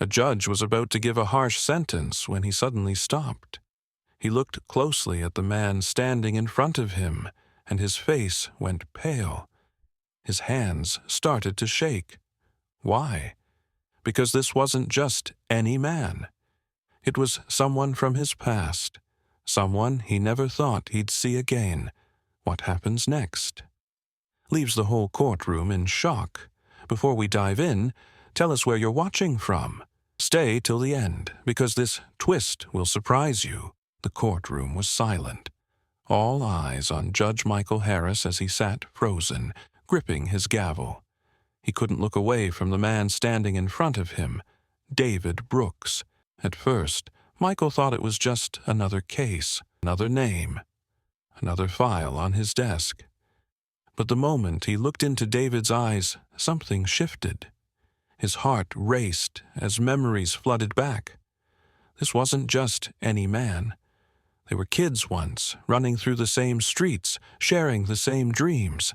A judge was about to give a harsh sentence when he suddenly stopped. He looked closely at the man standing in front of him, and his face went pale. His hands started to shake. Why? Because this wasn't just any man. It was someone from his past, someone he never thought he'd see again. What happens next? Leaves the whole courtroom in shock. Before we dive in, tell us where you're watching from. Stay till the end, because this twist will surprise you. The courtroom was silent. All eyes on Judge Michael Harris as he sat frozen, gripping his gavel. He couldn't look away from the man standing in front of him, David Brooks. At first, Michael thought it was just another case, another name, another file on his desk. But the moment he looked into David's eyes, something shifted. His heart raced as memories flooded back. This wasn't just any man. They were kids once, running through the same streets, sharing the same dreams.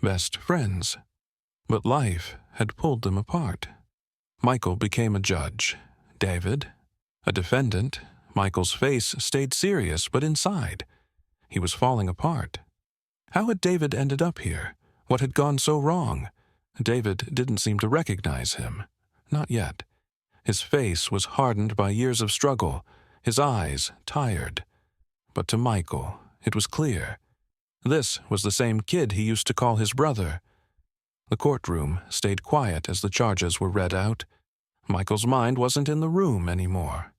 Best friends. But life had pulled them apart. Michael became a judge. David, a defendant. Michael's face stayed serious, but inside, he was falling apart. How had David ended up here? What had gone so wrong? David didn't seem to recognize him. Not yet. His face was hardened by years of struggle, his eyes tired. But to Michael, it was clear. This was the same kid he used to call his brother. The courtroom stayed quiet as the charges were read out. Michael's mind wasn't in the room anymore.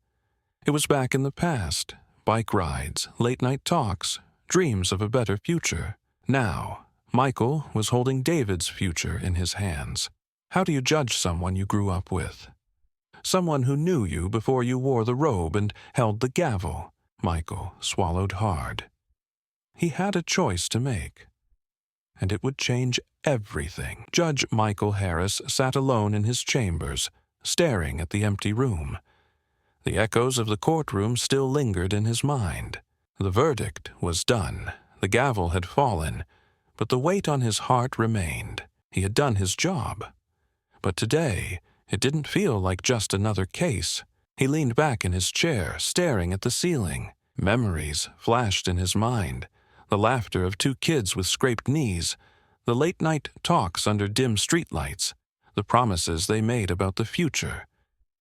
It was back in the past, bike rides, late-night talks, dreams of a better future. Now, Michael was holding David's future in his hands. How do you judge someone you grew up with? Someone who knew you before you wore the robe and held the gavel. Michael swallowed hard. He had a choice to make, and it would change everything. Judge Michael Harris sat alone in his chambers, staring at the empty room. The echoes of the courtroom still lingered in his mind. The verdict was done. The gavel had fallen, but the weight on his heart remained. He had done his job. But today, it didn't feel like just another case. He leaned back in his chair, staring at the ceiling. Memories flashed in his mind. The laughter of two kids with scraped knees, the late-night talks under dim streetlights, the promises they made about the future.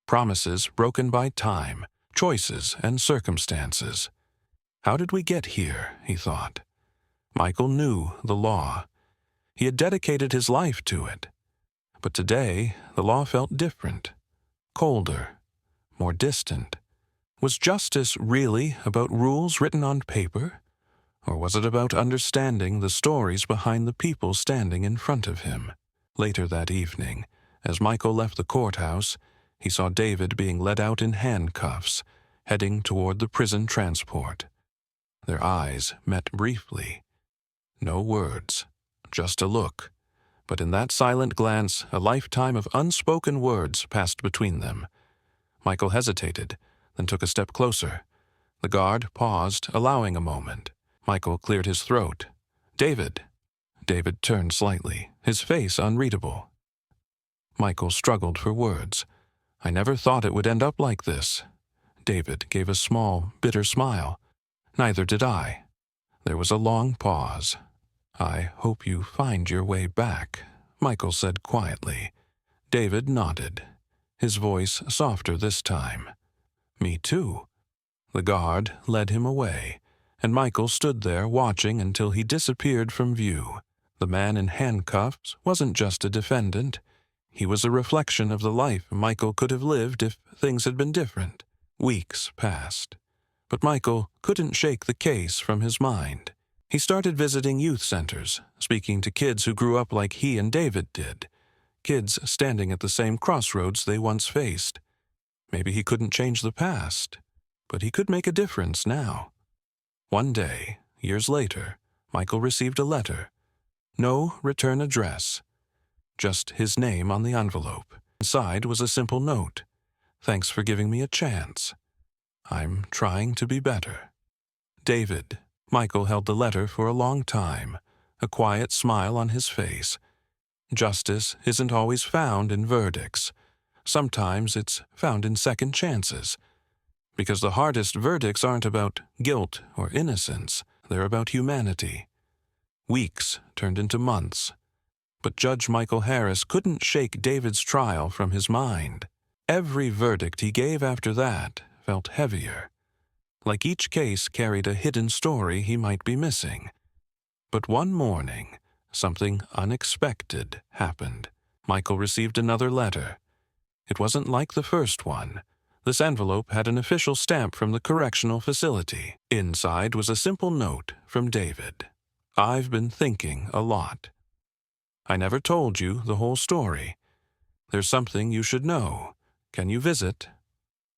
Promises broken by time, choices, and circumstances. How did we get here, he thought. Michael knew the law. He had dedicated his life to it. But today, the law felt different, colder, more distant. Was justice really about rules written on paper? Or was it about understanding the stories behind the people standing in front of him? Later that evening, as Michael left the courthouse, he saw David being led out in handcuffs, heading toward the prison transport. Their eyes met briefly. No words, just a look. But in that silent glance, a lifetime of unspoken words passed between them. Michael hesitated, then took a step closer. The guard paused, allowing a moment. Michael cleared his throat. "David." David turned slightly, his face unreadable. Michael struggled for words. "I never thought it would end up like this." David gave a small, bitter smile. "Neither did I." There was a long pause. "I hope you find your way back," Michael said quietly. David nodded, his voice softer this time. "Me too." The guard led him away, and Michael stood there watching until he disappeared from view. The man in handcuffs wasn't just a defendant. He was a reflection of the life Michael could have lived if things had been different. Weeks passed, but Michael couldn't shake the case from his mind. He started visiting youth centers, speaking to kids who grew up like he and David did, kids standing at the same crossroads they once faced. Maybe he couldn't change the past, but he could make a difference now. One day, years later, Michael received a letter. No return address, just his name on the envelope. Inside was a simple note. "Thanks for giving me a chance. I'm trying to be better. David." Michael held the letter for a long time, a quiet smile on his face. Justice isn't always found in verdicts. Sometimes it's found in second chances. Because the hardest verdicts aren't about guilt or innocence, they're about humanity. Weeks turned into months. But Judge Michael Harris couldn't shake David's trial from his mind. Every verdict he gave after that felt heavier, like each case carried a hidden story he might be missing. But one morning, something unexpected happened. Michael received another letter. It wasn't like the first one. This envelope had an official stamp from the correctional facility. Inside was a simple note from David. "I've been thinking a lot. I never told you the whole story. There's something you should know. Can you visit?"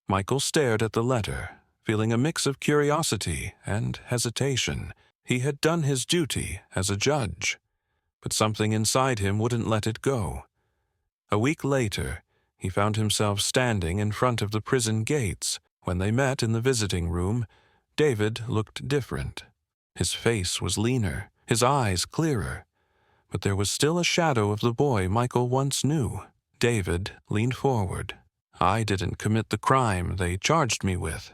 Michael stared at the letter, feeling a mix of curiosity and hesitation. He had done his duty as a judge, but something inside him wouldn't let it go. A week later, he found himself standing in front of the prison gates. When they met in the visiting room, David looked different. His face was leaner, his eyes clearer, but there was still a shadow of the boy Michael once knew. David leaned forward. "I didn't commit the crime they charged me with.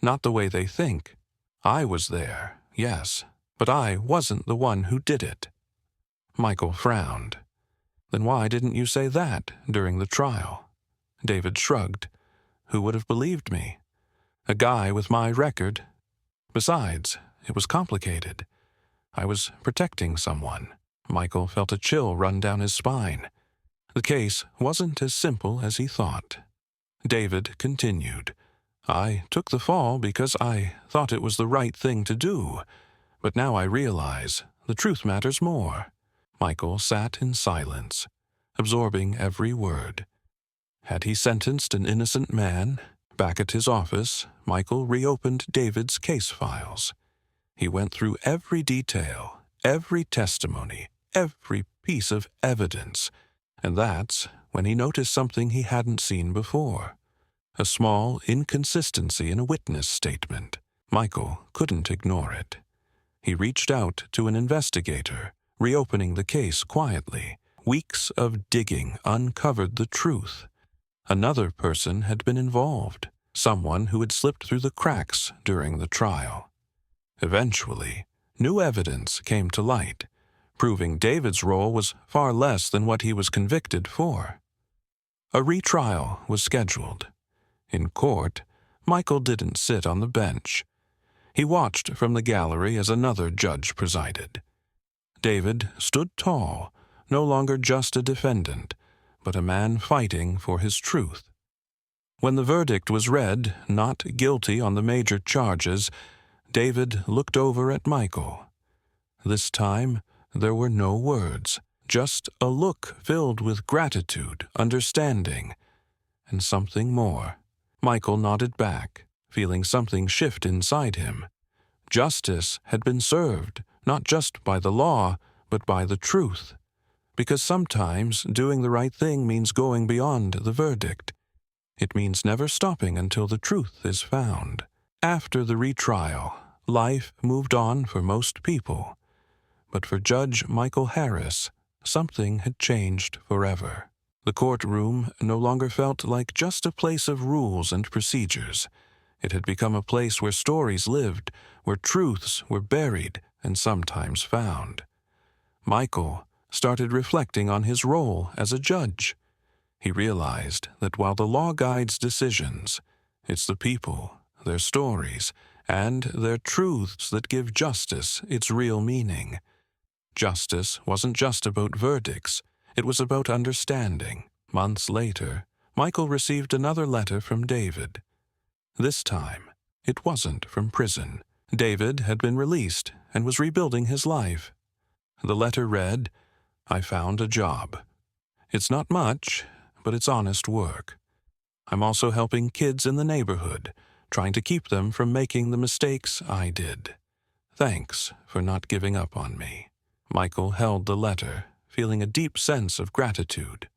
Not the way they think. I was there, yes, but I wasn't the one who did it." Michael frowned. "Then why didn't you say that during the trial?" David shrugged. "Who would have believed me? A guy with my record. Besides, it was complicated. I was protecting someone." Michael felt a chill run down his spine. The case wasn't as simple as he thought. David continued. "I took the fall because I thought it was the right thing to do, but now I realize the truth matters more." Michael sat in silence, absorbing every word. Had he sentenced an innocent man? Back at his office, Michael reopened David's case files. He went through every detail, every testimony, every piece of evidence, and that's when he noticed something he hadn't seen before. A small inconsistency in a witness statement. Michael couldn't ignore it. He reached out to an investigator, reopening the case quietly. Weeks of digging uncovered the truth. Another person had been involved, someone who had slipped through the cracks during the trial. Eventually, new evidence came to light, proving David's role was far less than what he was convicted for. A retrial was scheduled. In court, Michael didn't sit on the bench. He watched from the gallery as another judge presided. David stood tall, no longer just a defendant, but a man fighting for his truth. When the verdict was read, not guilty on the major charges, David looked over at Michael. This time, there were no words, just a look filled with gratitude, understanding, and something more. Michael nodded back, feeling something shift inside him. Justice had been served, not just by the law, but by the truth. Because sometimes doing the right thing means going beyond the verdict. It means never stopping until the truth is found. After the retrial, life moved on for most people. But for Judge Michael Harris, something had changed forever. The courtroom no longer felt like just a place of rules and procedures. It had become a place where stories lived, where truths were buried and sometimes found. Michael started reflecting on his role as a judge. He realized that while the law guides decisions, it's the people, their stories, and their truths that give justice its real meaning. Justice wasn't just about verdicts, it was about understanding. Months later, Michael received another letter from David. This time, it wasn't from prison. David had been released and was rebuilding his life. The letter read, "I found a job. It's not much, but it's honest work. I'm also helping kids in the neighborhood, trying to keep them from making the mistakes I did. Thanks for not giving up on me." Michael held the letter, feeling a deep sense of gratitude.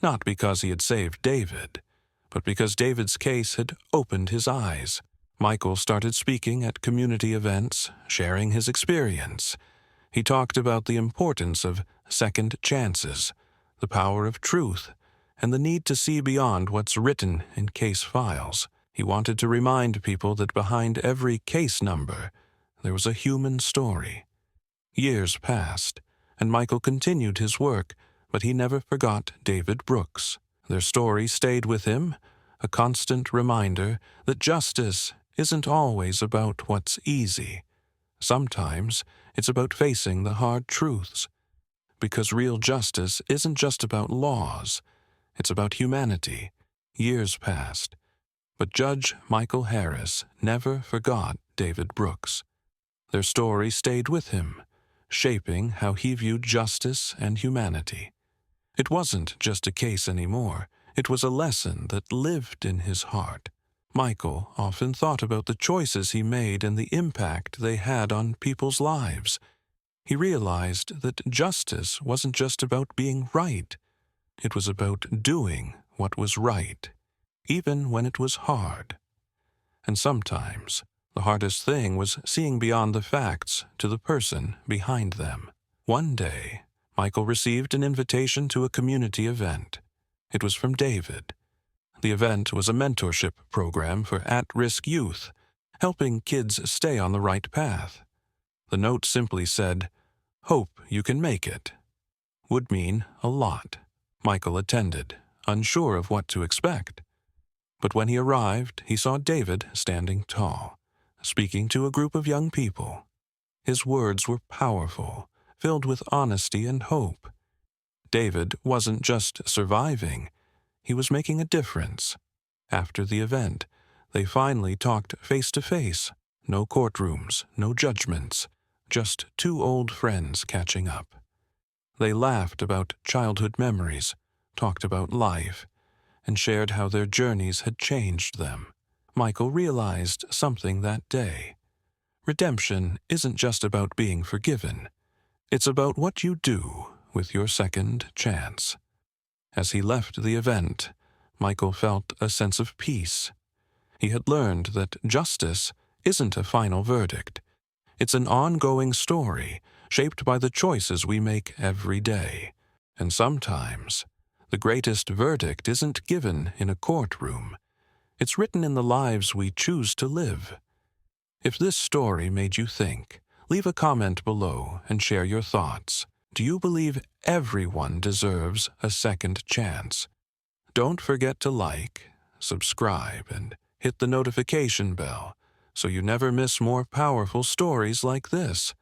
Not because he had saved David, but because David's case had opened his eyes. Michael started speaking at community events, sharing his experience. He talked about the importance of second chances, the power of truth, and the need to see beyond what's written in case files. He wanted to remind people that behind every case number, there was a human story. Years passed, and Michael continued his work, but he never forgot David Brooks. Their story stayed with him, a constant reminder that justice isn't always about what's easy. Sometimes it's about facing the hard truths. Because real justice isn't just about laws, it's about humanity. Years passed, but Judge Michael Harris never forgot David Brooks. Their story stayed with him, shaping how he viewed justice and humanity. It wasn't just a case anymore. It was a lesson that lived in his heart. Michael often thought about the choices he made and the impact they had on people's lives. He realized that justice wasn't just about being right. It was about doing what was right, even when it was hard. And sometimes, the hardest thing was seeing beyond the facts to the person behind them. One day, Michael received an invitation to a community event. It was from David. The event was a mentorship program for at-risk youth, helping kids stay on the right path. The note simply said, "Hope you can make it." Would mean a lot. Michael attended, unsure of what to expect. But when he arrived, he saw David standing tall, speaking to a group of young people. His words were powerful, filled with honesty and hope. David wasn't just surviving, he was making a difference. After the event, they finally talked face to face. No courtrooms, no judgments, just two old friends catching up. They laughed about childhood memories, talked about life, and shared how their journeys had changed them. Michael realized something that day. Redemption isn't just about being forgiven. It's about what you do with your second chance. As he left the event, Michael felt a sense of peace. He had learned that justice isn't a final verdict. It's an ongoing story shaped by the choices we make every day. And sometimes, the greatest verdict isn't given in a courtroom. It's written in the lives we choose to live. If this story made you think, leave a comment below and share your thoughts. Do you believe everyone deserves a second chance? Don't forget to like, subscribe, and hit the notification bell so you never miss more powerful stories like this.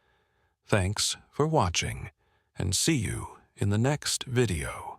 Thanks for watching, and see you in the next video.